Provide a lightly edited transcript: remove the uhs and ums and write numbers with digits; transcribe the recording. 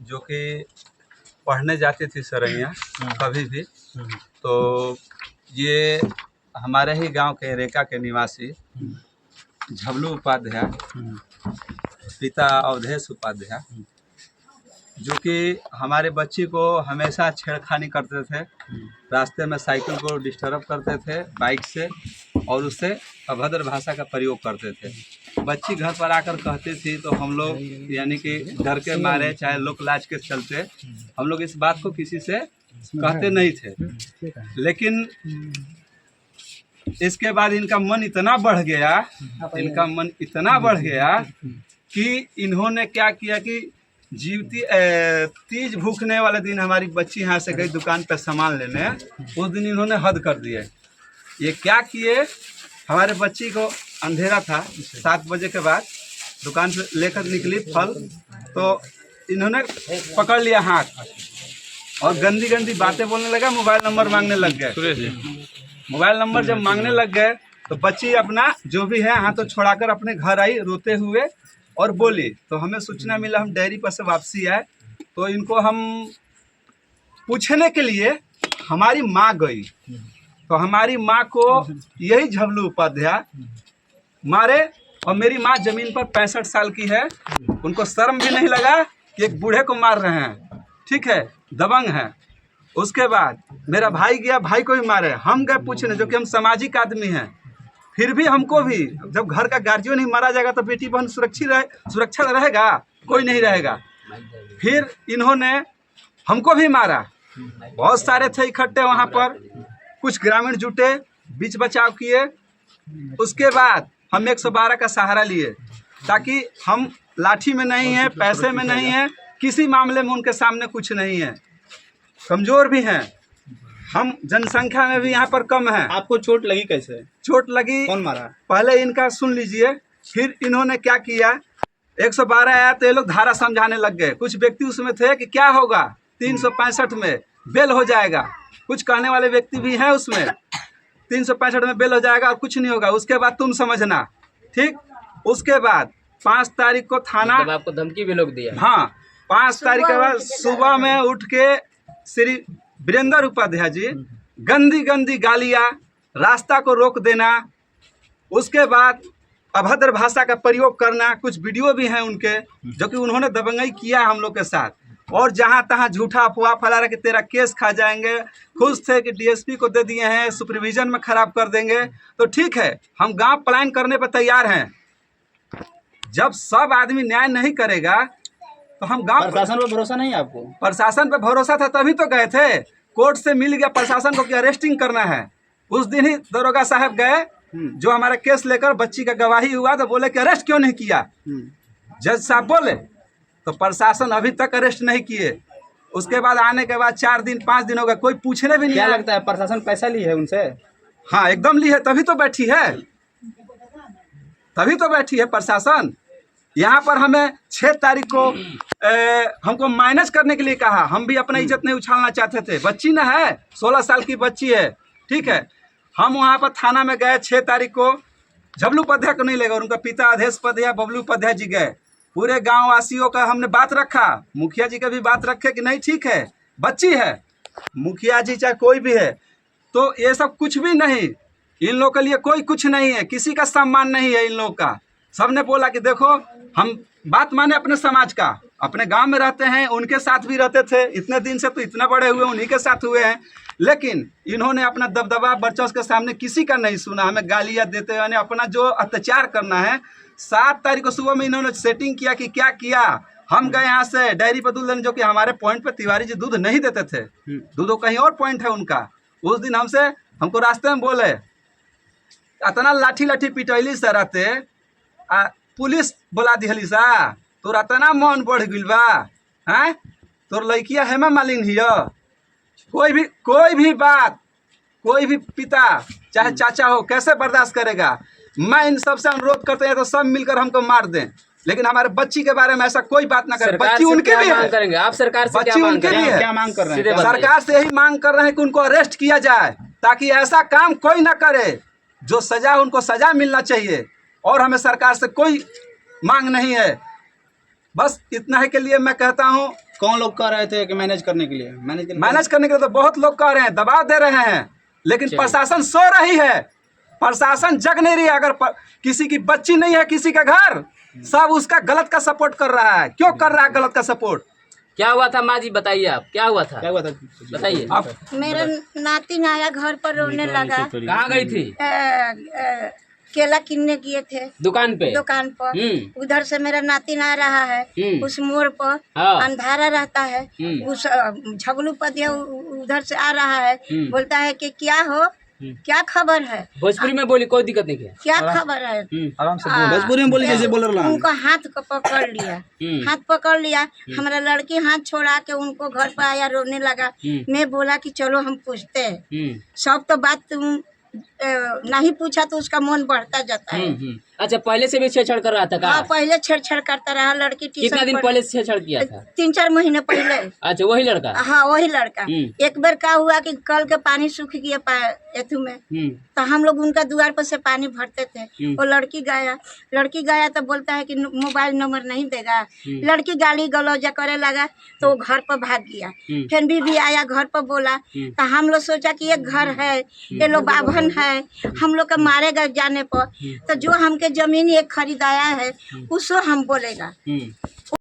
जो कि पढ़ने जाती थी सरैया कभी भी, तो ये हमारे ही गांव के रेका के निवासी झबलू उपाध्याय, पिता अवधेश उपाध्याय, जो कि हमारे बच्ची को हमेशा छेड़खानी करते थे। रास्ते में साइकिल को डिस्टर्ब करते थे बाइक से और उससे अभद्र भाषा का प्रयोग करते थे। बच्ची घर पर आकर कहती थी तो हम लोग यानी कि डर के मारे चाहे लोक लाज के चलते हम लोग इस बात को किसी से कहते नहीं थे। लेकिन इसके बाद इनका मन इतना बढ़ गया कि इन्होंने क्या किया कि तीज भूखने वाले दिन हमारी बच्ची यहाँ से गई दुकान पर सामान लेने, उस दिन इन्होंने हद कर दिया। ये क्या किए, हमारे बच्ची को अंधेरा था, 7 बजे के बाद दुकान से लेकर निकली फल, तो इन्होंने पकड़ लिया हाथ और गंदी गंदी बातें बोलने लगा, मोबाइल नंबर मांगने लग गए। मोबाइल नंबर जब मांगने लग गए तो बच्ची अपना जो भी है हाथों छोड़ाकर अपने घर आई रोते हुए और बोली। तो हमें सूचना मिला, हम डेयरी पर से वापसी आए तो इनको हम पूछने के लिए हमारी माँ गई, तो हमारी माँ को यही झबलू उपाध्याय मारे और मेरी माँ जमीन पर 65 साल की है, उनको शर्म भी नहीं लगा कि एक बूढ़े को मार रहे हैं, ठीक है, दबंग है। उसके बाद मेरा भाई गया, भाई को भी मारे। हम गए पूछने, जो कि हम सामाजिक आदमी हैं, फिर भी हमको भी, जब घर का गार्जियन ही मारा जाएगा तो बेटी बहन सुरक्षा रहेगा, कोई नहीं रहेगा। फिर इन्होंने हमको भी मारा, बहुत सारे थे इकट्ठे वहाँ पर, कुछ ग्रामीण जुटे, बीच बचाव किए। उसके बाद हम 112 का सहारा लिए, ताकि हम लाठी में नहीं है, पैसे में नहीं है, किसी मामले में उनके सामने कुछ नहीं है, कमज़ोर भी हैं हम, जनसंख्या में भी यहाँ पर कम है। आपको चोट लगी कैसे? चोट लगी, कौन मारा? पहले इनका सुन लीजिए। फिर इन्होंने क्या किया, 112 आया तो ये लोग धारा समझाने लग गए। कुछ व्यक्ति उसमें थे कि क्या होगा, 365 में बेल हो जाएगा, कुछ कहने वाले व्यक्ति भी हैं उसमें, 365 में बेल हो जाएगा और कुछ नहीं होगा, उसके बाद तुम समझना, ठीक। उसके बाद 5 तारीख को थाना, मतलब आपको धमकी भी लोग दिया? हाँ, 5 तारीख के बाद सुबह में उठ के श्री वीरेंद्र उपाध्याय जी गंदी गंदी गालियाँ, रास्ता को रोक देना, उसके बाद अभद्र भाषा का प्रयोग करना। कुछ वीडियो भी हैं उनके, जो कि उन्होंने दबंगई किया हम लोग के साथ, और जहाँ तहाँ झूठा अफवाह फैला रहा कि तेरा केस खा जाएंगे। खुश थे कि डीएसपी को दे दिए हैं, सुपरविजन में खराब कर देंगे। तो ठीक है, हम गांव प्लान करने पर तैयार हैं। जब सब आदमी न्याय नहीं करेगा तो हम गांव, प्रशासन पर भरोसा नहीं है आपको? प्रशासन पे भरोसा था तभी तो गए थे, कोर्ट से मिल गया प्रशासन को कि अरेस्टिंग करना है। उस दिन ही दरोगा साहब गए, जो हमारा केस लेकर बच्ची का गवाही हुआ, तो बोले कि अरेस्ट क्यों नहीं किया। जज साहब बोले तो प्रशासन अभी तक अरेस्ट नहीं किए। उसके बाद आने के बाद 4 दिन 5 दिन हो गए, कोई पूछने भी नहीं। क्या लगता है प्रशासन पैसा ली है उनसे? हाँ, एकदम ली है, तभी तो बैठी है प्रशासन। यहाँ पर हमें 6 तारीख को हमको माइनस करने के लिए कहा। हम भी अपना इज्जत नहीं उछालना चाहते थे, बच्ची ना है, 16 साल की बच्ची है, ठीक है। हम वहाँ पर थाना में गए 6 तारीख को, झबलू उपाध्याय को नहीं लेगा, उनका पिता अवधेश उपाध्याय, बबलू उपाध्याय जी गए। पूरे गाँव वासियों का हमने बात रखा, मुखिया जी का भी बात रखे कि नहीं ठीक है, बच्ची है, मुखिया जी चाहे कोई भी है, तो ये सब कुछ भी नहीं, इन लोगों के लिए कोई कुछ नहीं है, किसी का सम्मान नहीं है इन लोगों का। सबने बोला कि देखो हम बात माने अपने समाज का, अपने गांव में रहते हैं, उनके साथ भी रहते थे, इतने दिन से तो इतना बड़े हुए उन्हीं के साथ हुए हैं, लेकिन इन्होंने अपना दबदबा वर्चस्व के सामने किसी का नहीं सुना, हमें गालियाँ देते हुए अपना जो अत्याचार करना है। 7 तारीख को सुबह में इन्होंने सेटिंग किया कि क्या किया, हम गए यहाँ से डेयरी पर दूध लेने, जो कि हमारे पॉइंट पे तिवारी जी दूध नहीं देते थे, दूध कहीं और पॉइंट है उनका। उस दिन हमको रास्ते में बोले, इतना लाठी पिटैली से रहते, पुलिस बोला दिहली सा, तोर इतना मन बढ़ गइल बा, हैं, तोर लड़किया हेमा मालिन हिया। कोई भी बात, कोई भी पिता चाहे चाचा हो कैसे बर्दाश्त करेगा। मैं इन सबसे अनुरोध करते हैं तो सब मिलकर हमको मार दें, लेकिन हमारे बच्ची के बारे में ऐसा कोई बात ना करें। बच्ची उनके भी है, करेंगे आप सरकार से, बच्ची उनके भी है। क्या मांग कर रहे हैं? सरकार से यही मांग कर रहे हैं कि उनको अरेस्ट किया जाए, ताकि ऐसा काम कोई ना करे, जो सजा उनको सजा मिलना चाहिए। और हमें सरकार से कोई मांग नहीं है, बस इतना ही के लिए मैं कहता हूँ कौन लोग कह रहे थे कि मैनेज करने के लिए मैनेज करने के लिए तो बहुत लोग कह रहे हैं, दबाव दे रहे हैं, लेकिन चलिए। प्रशासन सो रही है, प्रशासन जग नहीं रही है। अगर किसी की बच्ची नहीं है, किसी का घर, सब उसका गलत का सपोर्ट कर रहा है। क्यों कर रहा है गलत का सपोर्ट? क्या हुआ था माँ जी, बताइए आप, क्या हुआ था? क्या हुआ था बताइए। आप मेरा नातिन आया घर पर रोने लगा। कहाँ गई थी? केला किनने गए थे दुकान पे? दुकान पर। उधर से मेरा नातिन आ रहा है, उस मोड़ पर हाँ। अंधारा रहता है, उस झगलू पदिया उधर से आ रहा है, बोलता है कि क्या हो, क्या खबर है? भोजपुरी में बोली, कोई दिक्कत नहीं है। क्या खबर है? आराम से भोजपुरी में बोली जैसे बोल रहा हूँ। उनको हाथ को पकड़ लिया, हाथ पकड़ लिया। हमारा लड़की हाथ छोड़ा के उनको घर पर आया, रोने लगा। मैं बोला कि चलो हम पूछते हैं। सब तो बात तुम नहीं पूछा तो उसका मन बढ़ता जाता है। अच्छा, पहले से भी छेड़छाड़ कर रहा था का? हाँ, पहले छेड़छाड़ करता रहा। लड़की कितना दिन पहले से छेड़छाड़ किया था? 3-4 महीने पहले। अच्छा, वही लड़का? हाँ, वही लड़का। एक बार क्या हुआ कि कल के पानी सूख गया एथू में, तो हम लोग उनका द्वार पर से पानी भरते थे। वो लड़की गया तो बोलता है कि मोबाइल नंबर नहीं देगा। लड़की गाली गलौजा करे लगा तो वो घर पर भाग गया। फिर भी आया, घर पर बोला तो हम लोग सोचा कि एक घर है, ये लोग बाभन है, हम लोग का मारेगा जाने पर। तो जो हमके जमीन एक खरीदाया है उसको हम बोलेगा।